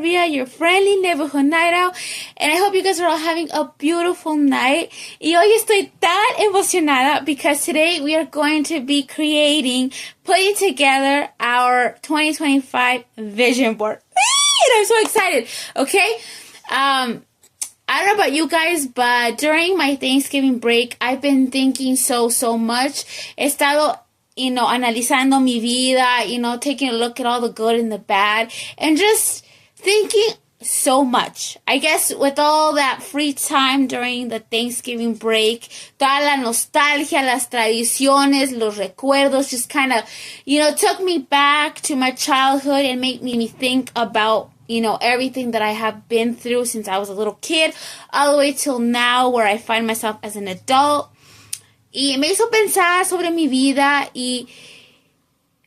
Serbia, your friendly neighborhood night out, and I hope you guys are all having a beautiful night. Y hoy estoy tan emocionada because today we are going to be putting together our 2025 vision board. And I'm so excited, okay? I don't know about you guys, but during my Thanksgiving break, I've been thinking so much. He estado analizando mi vida, taking a look at all the good and the bad, and just thinking so much. I guess with all that free time during the Thanksgiving break, toda la nostalgia, las tradiciones, los recuerdos, just kind of, took me back to my childhood and made me think about, everything that I have been through since I was a little kid, all the way till now where I find myself as an adult. Y me hizo pensar sobre mi vida y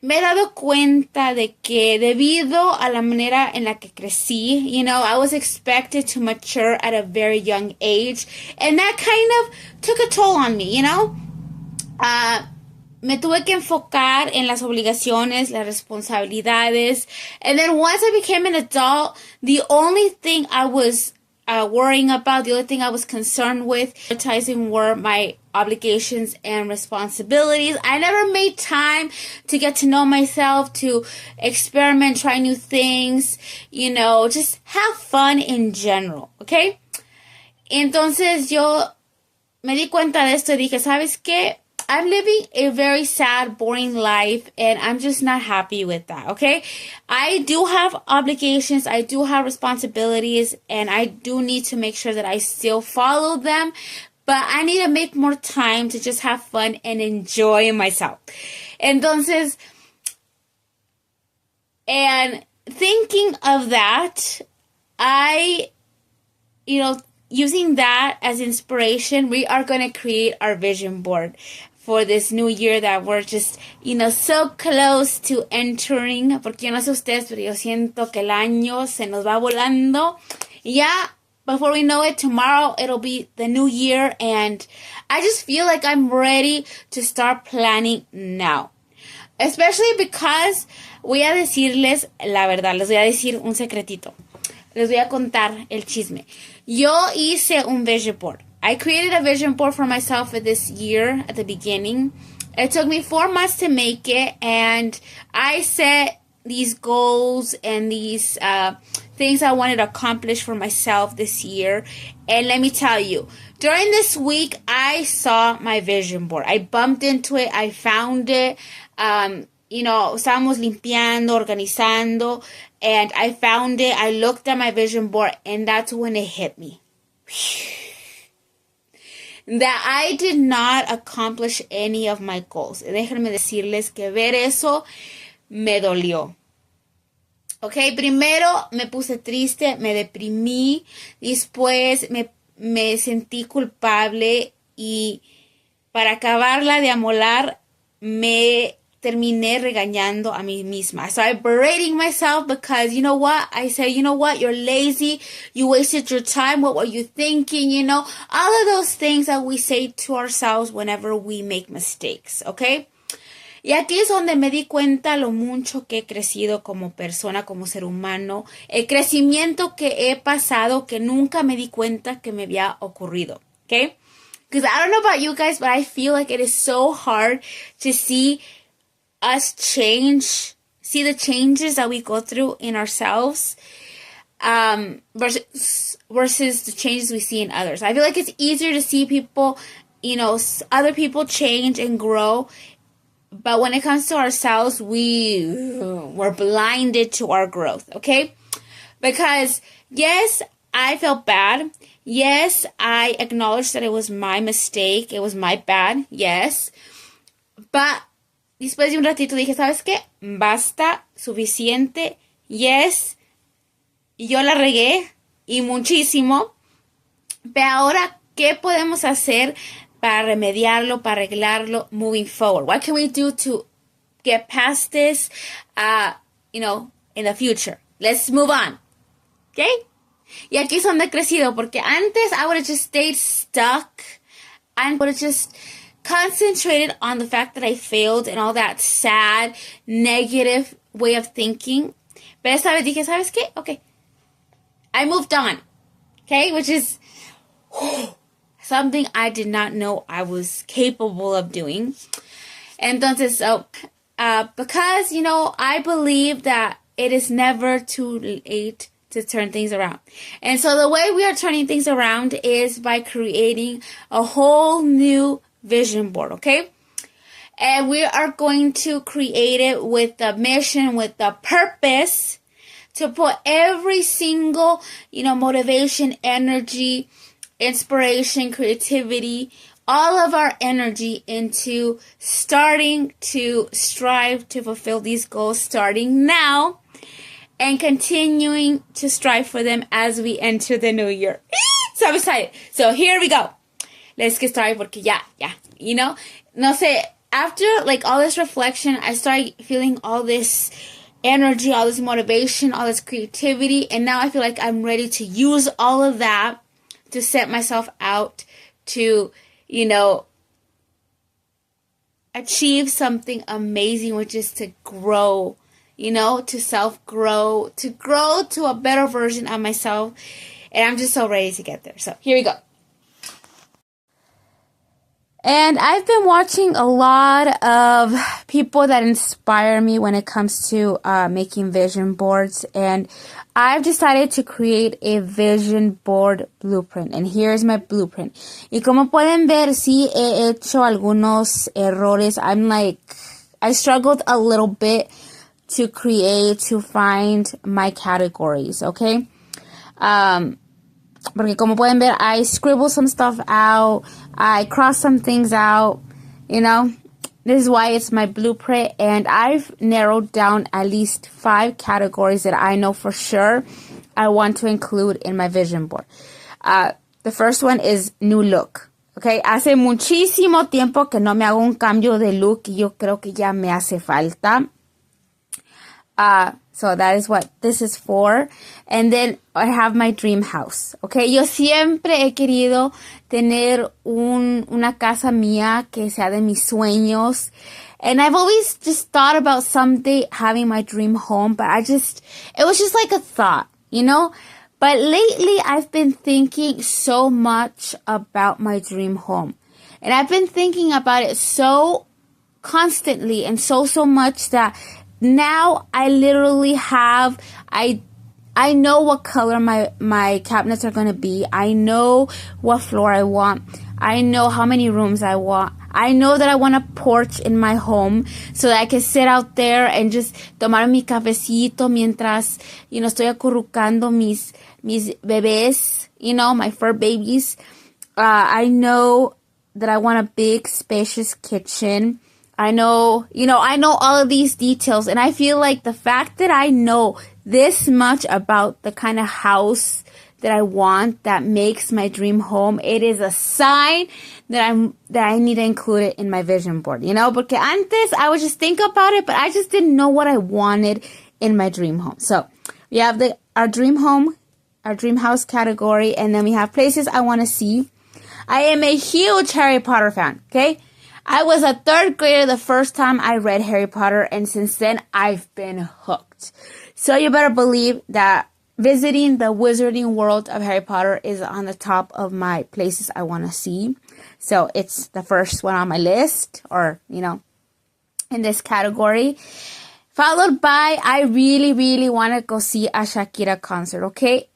me he dado cuenta de que debido a la manera en la que crecí, I was expected to mature at a very young age, and that kind of took a toll on me, me tuve que enfocar en las obligaciones, las responsabilidades, and then once I became an adult, the only thing I was worrying about, the only thing I was concerned with, prioritizing were my obligations and responsibilities. I never made time to get to know myself, to experiment, try new things, just have fun in general, okay? Entonces yo me di cuenta de esto y dije, ¿sabes qué? I'm living a very sad, boring life, and I'm just not happy with that, okay? I do have obligations, I do have responsibilities, and I do need to make sure that I still follow them, but I need to make more time to just have fun and enjoy myself. Entonces, and thinking of that, using that as inspiration, we are going to create our vision board for this new year that we're just, so close to entering. Porque yo no sé ustedes, pero yo siento que el año se nos va volando. Ya, before we know it, tomorrow it'll be the new year, and I just feel like I'm ready to start planning now. Especially because voy a decirles la verdad, les voy a decir un secretito. Les voy a contar el chisme. Yo hice un vision board. I created a vision board for myself for this year at the beginning. It took me 4 months to make it, and I set these goals and these things I wanted to accomplish for myself this year. And let me tell you, during this week, I saw my vision board. I bumped into it. I found it. Estábamos limpiando, organizando, and I found it. I looked at my vision board, and that's when it hit me. That I did not accomplish any of my goals. Déjenme decirles que ver eso me dolió. Ok, primero me puse triste, me deprimí, después me sentí culpable y para acabarla de amolar me terminé regañando a mí misma. I started berating myself because, I said, you're lazy, you wasted your time, what were you thinking, all of those things that we say to ourselves whenever we make mistakes, okay? Y aquí es donde me di cuenta lo mucho que he crecido como persona, como ser humano, el crecimiento que he pasado que nunca me di cuenta que me había ocurrido, okay? Because I don't know about you guys, but I feel like it is so hard to see us see the changes that we go through in ourselves versus the changes we see in others. I feel like it's easier to see people, other people change and grow, but when it comes to ourselves, we're blinded to our growth, okay? Because, yes, I felt bad. Yes, I acknowledge that it was my mistake. It was my bad, yes. But después de un ratito dije, ¿sabes qué? Basta, suficiente, yes, yo la regué y muchísimo, pero ahora, ¿qué podemos hacer para remediarlo, para arreglarlo moving forward? What can we do to get past this, in the future? Let's move on, okay? Y aquí es donde he crecido, porque antes I would have just stayed stuck and would have just concentrated on the fact that I failed and all that sad, negative way of thinking. Pero esta vez dije, ¿sabes qué? Okay, I moved on. Okay, which is something I did not know I was capable of doing. Entonces, so, because, I believe that it is never too late to turn things around. And so the way we are turning things around is by creating a whole new vision board, okay? And we are going to create it with the mission, with the purpose to put every single, motivation, energy, inspiration, creativity, all of our energy into starting to strive to fulfill these goals starting now and continuing to strive for them as we enter the new year. So I'm excited. So here we go. Let's get started porque ya, no sé, after like all this reflection, I started feeling all this energy, all this motivation, all this creativity, and now I feel like I'm ready to use all of that to set myself out to, achieve something amazing, which is to grow, to self-grow, to grow to a better version of myself. And I'm just so ready to get there. So here we go. And I've been watching a lot of people that inspire me when it comes to making vision boards. And I've decided to create a vision board blueprint. And here's my blueprint. Y como pueden ver, sí he hecho algunos errores. I struggled a little bit to find my categories, okay? Porque como pueden ver, I scribbled some stuff out. I crossed some things out, This is why it's my blueprint. And I've narrowed down at least 5 categories that I know for sure I want to include in my vision board. The first one is new look. Okay, hace muchísimo tiempo que no me hago un cambio de look y yo creo que ya me hace falta. So that is what this is for. And then I have my dream house. Okay, yo siempre he querido tener una casa mía que sea de mis sueños. And I've always just thought about someday having my dream home, but it was just like a thought, But lately I've been thinking so much about my dream home. And I've been thinking about it so constantly and so much that now I literally have, I know what color my cabinets are going to be. I know what floor I want. I know how many rooms I want. I know that I want a porch in my home so that I can sit out there and just tomar mi cafecito mientras, estoy acurrucando mis bebés, my fur babies. I know that I want a big, spacious kitchen. I know all of these details, and I feel like the fact that I know this much about the kind of house that I want that makes my dream home, it is a sign that I need to include it in my vision board, Porque antes I would just think about it, but I just didn't know what I wanted in my dream home. So we have our dream home, our dream house category, and then we have places I want to see. I am a huge Harry Potter fan, okay? I was a 3rd grader the first time I read Harry Potter, and since then, I've been hooked. So you better believe that visiting the wizarding world of Harry Potter is on the top of my places I want to see. So it's the first one on my list, or, in this category. Followed by, I really, really want to go see a Shakira concert, okay?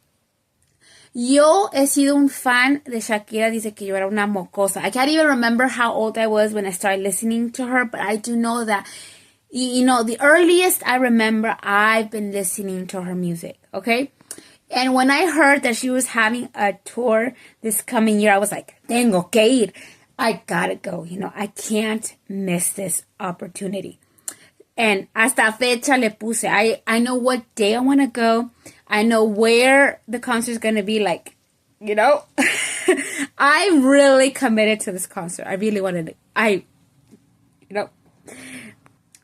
Yo he sido un fan de Shakira desde que yo era una mocosa. I can't even remember how old I was when I started listening to her, but I do know that, the earliest I remember, I've been listening to her music, okay? And when I heard that she was having a tour this coming year, I was like, tengo que ir. I gotta go, I can't miss this opportunity. And hasta fecha le puse. I know what day I want to go. I know where the concert is going to be, like, I'm really committed to this concert. I really wanted to. I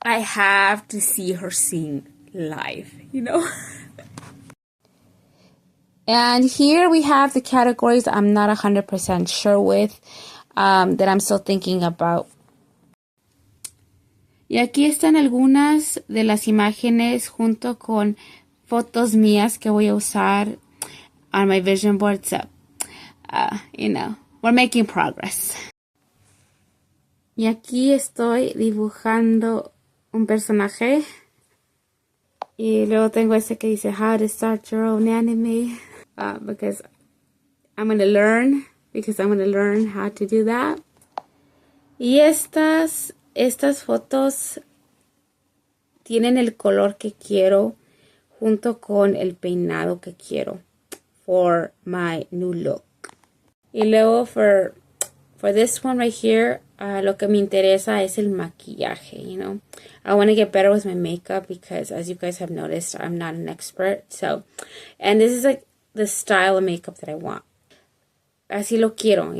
have to see her sing live, And here we have the categories I'm not 100% sure with, that I'm still thinking about. Y aquí están algunas de las imágenes junto con fotos mías que voy a usar. on my vision board. So, we're making progress. Y aquí estoy dibujando un personaje. Y luego tengo este que dice how to start your own anime. Because I'm going to learn. Because I'm going to learn how to do that. Y estas fotos tienen el color que quiero junto con el peinado que quiero for my new look. Y luego for this one right here, lo que me interesa es el maquillaje, I want to get better with my makeup because as you guys have noticed, I'm not an expert. So, and this is like the style of makeup that I want. Así lo quiero,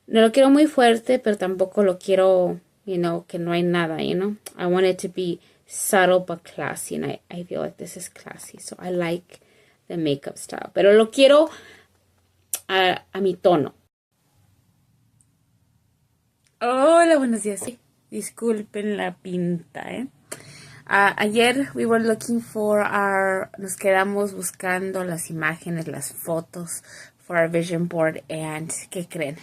No lo quiero muy fuerte, pero tampoco lo quiero, que no hay nada, I want it to be subtle but classy, and I feel like this is classy. So I like the makeup style. Pero lo quiero a mi tono. Hola, buenos días. Disculpen la pinta, Ayer we were looking for nos quedamos buscando las imágenes, las fotos for our vision board, and ¿qué creen?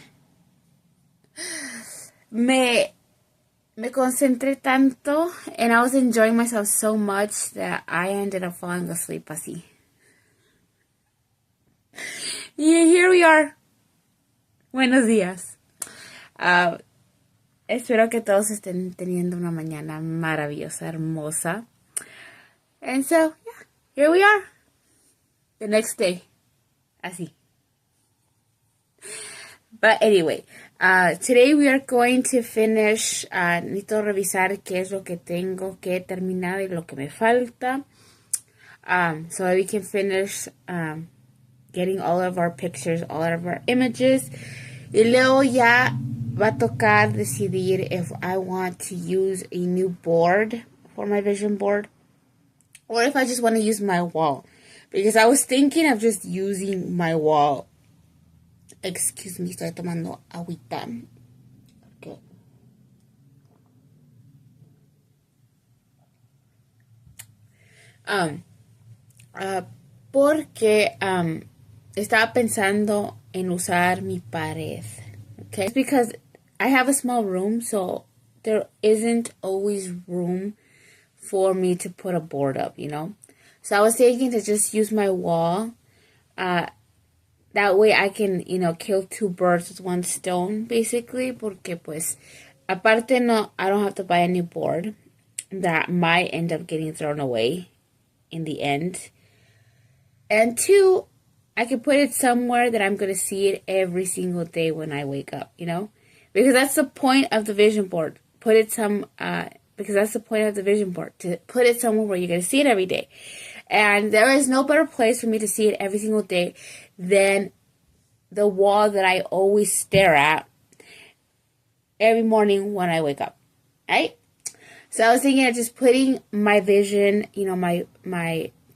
Me concentré tanto, and I was enjoying myself so much that I ended up falling asleep así. Y here we are. Buenos días. Espero que todos estén teniendo una mañana maravillosa, hermosa. And so, yeah, here we are. The next day. Así. But anyway, today we are going to finish. Necesito revisar qué es lo que tengo que terminar y lo que me falta. So that we can finish getting all of our pictures, all of our images. Y luego ya va a tocar decidir if I want to use a new board for my vision board or if I just want to use my wall. Because I was thinking of just using my wall. Excuse me, estoy tomando agüita. Okay. Porque estaba pensando en usar mi pared. Okay, it's because I have a small room, so there isn't always room for me to put a board up, So I was thinking to just use my wall. That way I can, kill two birds with one stone, basically. Porque, pues, aparte I don't have to buy a new board that might end up getting thrown away in the end. And two, I can put it somewhere that I'm going to see it every single day when I wake up, Because that's the point of the vision board. Because that's the point of the vision board, to put it somewhere where you're going to see it every day. And there is no better place for me to see it every single day than the wall that I always stare at every morning when I wake up, right? So I was thinking of just putting my vision,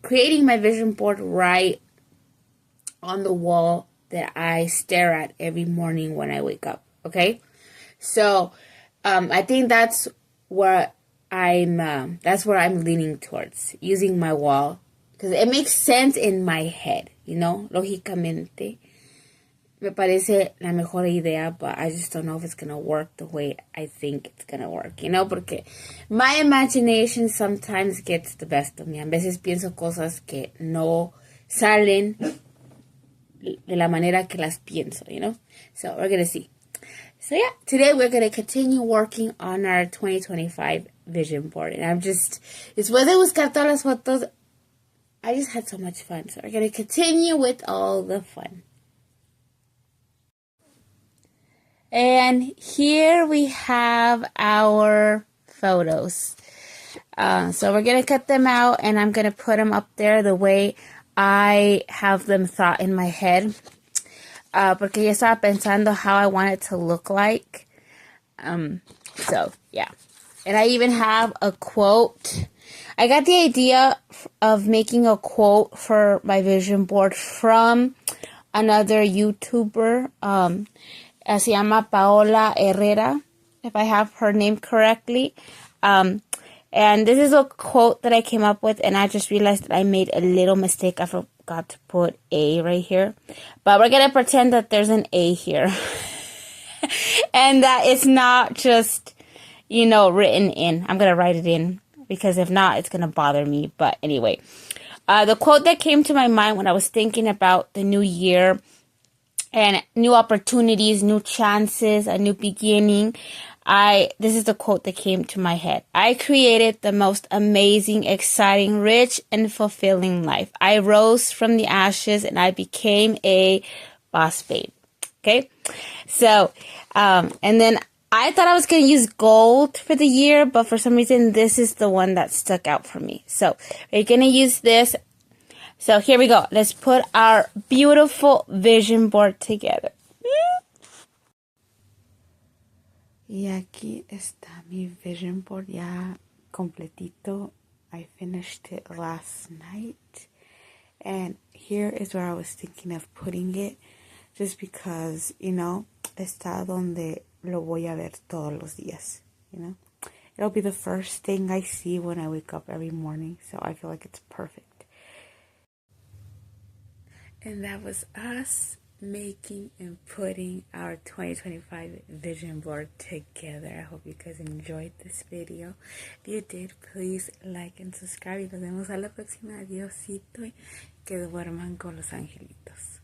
creating my vision board right on the wall that I stare at every morning when I wake up, okay? So I think that's where I'm leaning towards, using my wall, because it makes sense in my head, lógicamente. Me parece la mejor idea, but I just don't know if it's going to work the way I think it's going to work, porque my imagination sometimes gets the best of me. A veces pienso cosas que no salen de la manera que las pienso, So we're going to see. So yeah, today we're going to continue working on our 2025 vision board. And I'm just, después de buscar todas las fotos, I just had so much fun. So we're going to continue with all the fun. And here we have our photos. So we're going to cut them out and I'm going to put them up there the way I have them thought in my head. Porque ya estaba pensando how I want it to look like. So, yeah. And I even have a quote. I got the idea of making a quote for my vision board from another YouTuber. Se llama Paola Herrera, if I have her name correctly. And And this is a quote that I came up with, and I just realized that I made a little mistake. I forgot to put A right here. But we're going to pretend that there's an A here. And that it's not just, written in. I'm going to write it in, because if not, it's going to bother me. But anyway, the quote that came to my mind when I was thinking about the new year and new opportunities, new chances, a new beginning, this is the quote that came to my head. I created the most amazing, exciting, rich, and fulfilling life. I rose from the ashes and I became a boss babe. Okay? So, and then I thought I was going to use gold for the year, but for some reason, this is the one that stuck out for me. So, we're going to use this. So, here we go. Let's put our beautiful vision board together. Y aquí está mi vision board ya completito. I finished it last night. And here is where I was thinking of putting it. Just because, está donde lo voy a ver todos los días, It'll be the first thing I see when I wake up every morning. So I feel like it's perfect. And that was us making and putting our 2025 vision board together. I hope you guys enjoyed this video. If you did, please like and subscribe. Y nos vemos a la próxima. Adiósito y que duerman con los angelitos.